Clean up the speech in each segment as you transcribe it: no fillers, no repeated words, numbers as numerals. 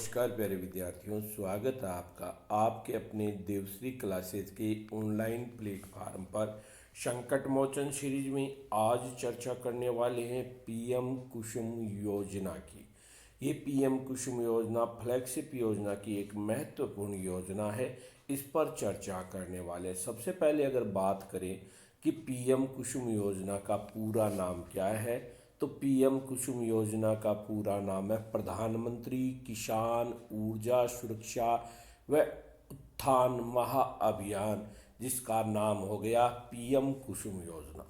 नमस्कार प्यारे विद्यार्थियों, स्वागत है आपका आपके अपने देवश्री क्लासेस के ऑनलाइन प्लेटफार्म पर। संकट मोचन सीरीज में आज चर्चा करने वाले हैं पीएम कुसुम योजना की। ये पीएम कुसुम योजना फ्लैगशिप योजना की एक महत्वपूर्ण योजना है। इस पर चर्चा करने वाले सबसे पहले अगर बात करें कि पीएम कुसुम योजना का पूरा नाम क्या है, तो पीएम कुसुम योजना का पूरा नाम है प्रधानमंत्री किसान ऊर्जा सुरक्षा व उत्थान महाअभियान, जिसका नाम हो गया पीएम कुसुम योजना।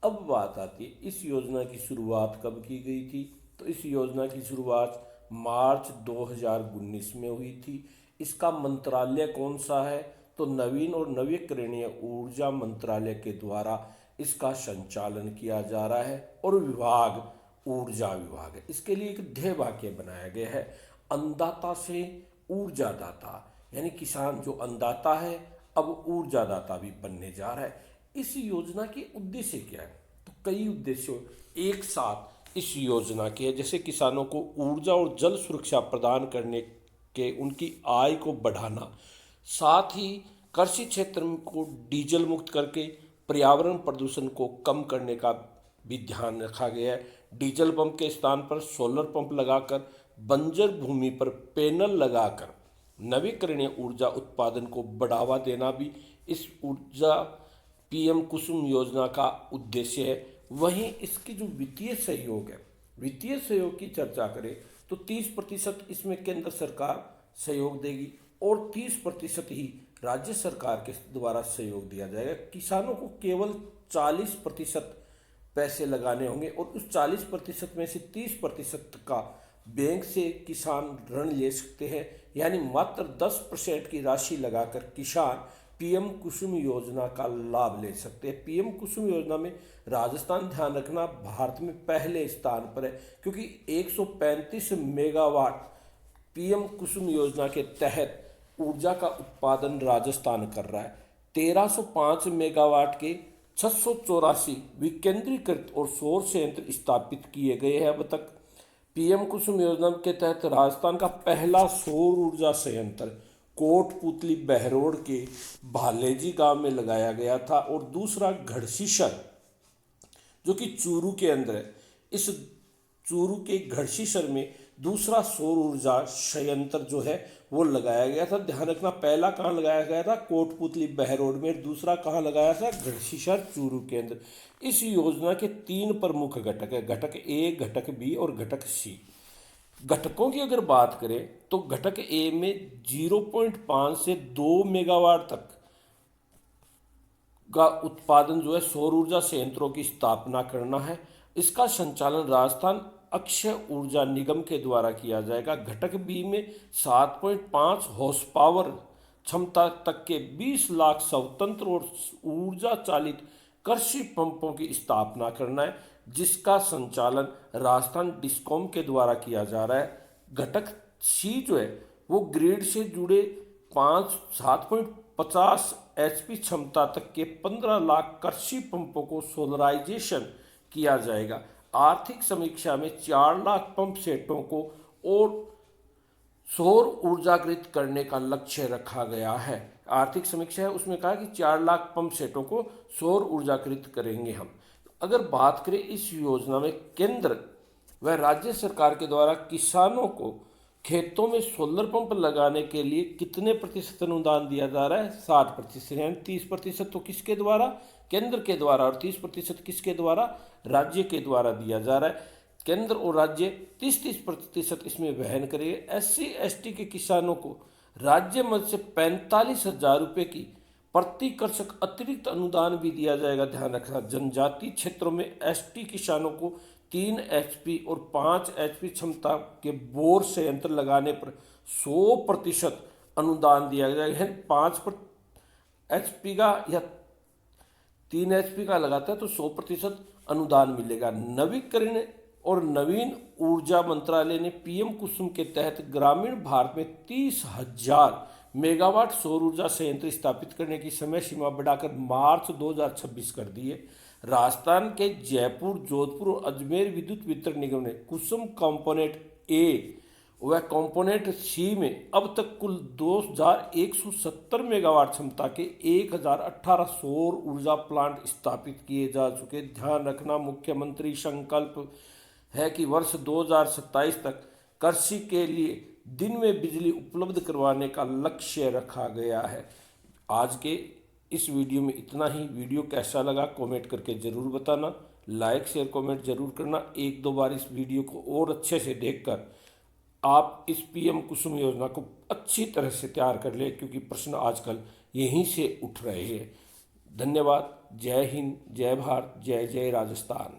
अब बात आती है इस योजना की शुरुआत कब की गई थी, तो इस योजना की शुरुआत मार्च 2019 में हुई थी। इसका मंत्रालय कौन सा है, तो नवीन और नवीकरणीय ऊर्जा मंत्रालय के द्वारा इसका संचालन किया जा रहा है और विभाग ऊर्जा विभाग है। इसके लिए एक ध्येय वाक्य बनाया गया है, अन्नदाता से ऊर्जादाता, यानी किसान जो अन्नदाता है अब ऊर्जादाता भी बनने जा रहा है। इस योजना के उद्देश्य क्या है, तो कई उद्देश्य एक साथ इस योजना के है, जैसे किसानों को ऊर्जा और जल सुरक्षा प्रदान करने के उनकी आय को बढ़ाना, साथ ही कृषि क्षेत्र को डीजल मुक्त करके पर्यावरण प्रदूषण को कम करने का भी ध्यान रखा गया है। डीजल पंप के स्थान पर सोलर पंप लगाकर, बंजर भूमि पर पैनल लगाकर नवीकरणीय ऊर्जा उत्पादन को बढ़ावा देना भी इस ऊर्जा पीएम कुसुम योजना का उद्देश्य है। वहीं इसकी जो वित्तीय सहयोग है, वित्तीय सहयोग की चर्चा करें तो 30% इसमें केंद्र सरकार सहयोग देगी और 30% ही राज्य सरकार के द्वारा सहयोग दिया जाएगा। किसानों को केवल 40% पैसे लगाने होंगे और उस 40% में से 30% का बैंक से किसान ऋण ले सकते हैं, यानी मात्र 10% की राशि लगाकर किसान पीएम कुसुम योजना का लाभ ले सकते हैं। पीएम कुसुम योजना में राजस्थान, ध्यान रखना, भारत में पहले स्थान पर है, क्योंकि 135 मेगावाट पीएम कुसुम योजना के तहत ऊर्जा का उत्पादन राजस्थान कर रहा है। 1305 मेगावाट के 684 विकेंद्रीकृत और सौर संयंत्र स्थापित किए गए हैं अब तक। पीएम कुसुम योजना के तहत राजस्थान का पहला सौर ऊर्जा संयंत्र कोटपुतली बहरोड़ के भालेजी गांव में लगाया गया था और दूसरा घड़सीसर जो कि चूरू के अंदर है, इस चूरू के घड़सीसर में दूसरा सौर ऊर्जा संयंत्र जो है वो लगाया गया था। ध्यान रखना, पहला कहाँ लगाया गया था, कोटपुतली बहरोड में, दूसरा कहाँ लगाया था, घड़सीसर चूरू के अंदर। इस योजना के 3 प्रमुख घटक है, घटक ए, घटक बी और घटक सी। घटकों की अगर बात करें तो घटक ए में 0.5 से 2 मेगावाट तक का उत्पादन जो है सौर ऊर्जा संयंत्रों की स्थापना करना है। इसका संचालन राजस्थान अक्षय ऊर्जा निगम के द्वारा किया जाएगा। घटक बी में 7.5 हॉर्स पावर क्षमता तक के 20 लाख स्वतंत्र और ऊर्जा चालित कृषि पंपों की स्थापना करना है, जिसका संचालन राजस्थान डिस्कॉम के द्वारा किया जा रहा है। घटक सी जो है वो ग्रिड से जुड़े 7.50 एचपी क्षमता तक के 15 लाख कृषि पंपों को सोलराइजेशन किया जाएगा। आर्थिक समीक्षा में 4 लाख पंप सेटों को और सौर ऊर्जाकृत करने का लक्ष्य रखा गया है। आर्थिक समीक्षा है उसमें कहा कि 4 लाख पंप सेटों को सौर ऊर्जाकृत करेंगे हम। अगर बात करें इस योजना में केंद्र व राज्य सरकार के द्वारा किसानों को खेतों में सोलर पंप लगाने के लिए कितने प्रतिशत अनुदान दिया जा रहा है, 60%, यानी 30% तो किसके द्वारा, केंद्र के द्वारा, और 30% किसके द्वारा, राज्य के द्वारा दिया जा रहा है। केंद्र और राज्य 30% इसमें वहन करेंगे। SC/ST के किसानों को राज्य मद से 45,000 रुपये की प्रति कृषक अतिरिक्त अनुदान भी दिया जाएगा। ध्यान रखना, जनजातीय क्षेत्रों में ST किसानों को 3 HP और 5 HP क्षमता के बोर संयंत्र लगाने पर 100% अनुदान दिया जाएगा। 5 HP का या 3 HP का लगाता है तो 100% अनुदान मिलेगा। नवीकरण और नवीन ऊर्जा मंत्रालय ने पीएम कुसुम के तहत ग्रामीण भारत में 30,000 मेगावाट सौर ऊर्जा संयंत्र स्थापित करने की समय सीमा बढ़ाकर मार्च 2026 कर दी है। राजस्थान के जयपुर, जोधपुर और अजमेर विद्युत वितरण निगम ने कुसुम कंपोनेंट ए वह कंपोनेंट सी में अब तक कुल 2170 मेगावाट क्षमता के 1018 सौर ऊर्जा प्लांट स्थापित किए जा चुके। ध्यान रखना, मुख्यमंत्री संकल्प है कि वर्ष 2027 तक कृषि के लिए दिन में बिजली उपलब्ध करवाने का लक्ष्य रखा गया है। आज के इस वीडियो में इतना ही। वीडियो कैसा लगा कमेंट करके ज़रूर बताना, लाइक शेयर कमेंट जरूर करना। एक दो बार इस वीडियो को और अच्छे से देखकर आप इस पीएम कुसुम योजना को अच्छी तरह से तैयार कर ले, क्योंकि प्रश्न आजकल यहीं से उठ रहे हैं। धन्यवाद। जय हिंद, जय भारत, जय जय राजस्थान।